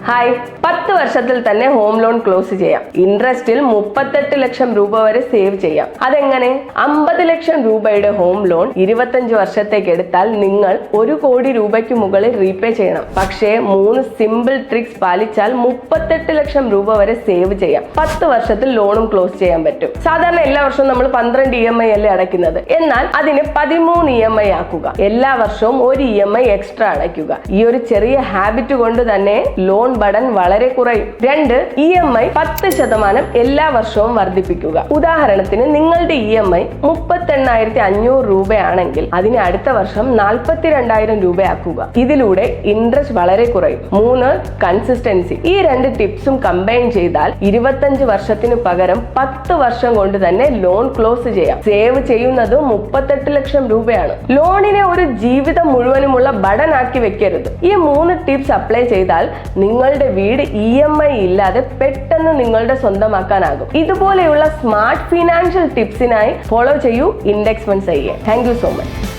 Hi, 10 വർഷത്തിൽ തന്നെ home loan close ചെയ്യാം. ഇൻട്രസ്റ്റിൽ 38 ലക്ഷം രൂപ വരെ സേവ് ചെയ്യാം. അതെങ്ങനെ? 50 ലക്ഷം രൂപയുടെ ഹോം ലോൺ 25 വർഷത്തേക്ക് എടുത്താൽ നിങ്ങൾ 1 കോടി രൂപയ്ക്ക് മുകളിൽ റീപേ ചെയ്യണം. പക്ഷേ 3 സിമ്പിൾ ട്രിക്സ് പാലിച്ചാൽ 38 ലക്ഷം രൂപ വരെ സേവ് ചെയ്യാം. 10 വർഷത്തിൽ ലോണും ക്ലോസ് ചെയ്യാൻ പറ്റും. സാധാരണ എല്ലാ വർഷവും നമ്മൾ 12 EMI അല്ലേ അടയ്ക്കുന്നത്. എന്നാൽ അതിന് 13 EMI ആക്കുക. എല്ലാ വർഷവും 1 EMI എക്സ്ട്രാ അടയ്ക്കുക. ഈ ഒരു ചെറിയ ഹാബിറ്റ് കൊണ്ട് തന്നെ ലോൺ ബർഡൻ വളരെ കുറയും. 2. EMI 10% എല്ലാ വർഷവും വർദ്ധിപ്പിക്കുക. ഉദാഹരണത്തിന് നിങ്ങളുടെ EMI 38,500 രൂപയാണെങ്കിൽ അതിന് അടുത്ത വർഷം 42,000 രൂപയാക്കുക. ഇതിലൂടെ ഇൻട്രസ്റ്റ് വളരെ കുറയും. 3. കൺസിസ്റ്റൻസി. ഈ 2 ടിപ്സും കമ്പൈൻ ചെയ്താൽ 25 വർഷത്തിന് പകരം 10 വർഷം കൊണ്ട് തന്നെ ലോൺ ക്ലോസ് ചെയ്യാം. സേവ് ചെയ്യുന്നത് 38 ലക്ഷം രൂപയാണ്. ലോണിനെ ഒരു ജീവിതം മുഴുവനുമുള്ള ബർഡൻ ആക്കി വെക്കരുത്. ഈ 3 ടിപ്സ് അപ്ലൈ ചെയ്താൽ നിങ്ങളുടെ വീട് EMI ഇല്ലാതെ പെട്ടെന്ന് നിങ്ങളുടെ സ്വന്തമാക്കാനാകും. ഇതുപോലെയുള്ള സ്മാർട്ട് ഫിനാൻഷ്യൽ ടിപ്സിനായി ഫോളോ ചെയ്യൂ index funds. Thank you so much.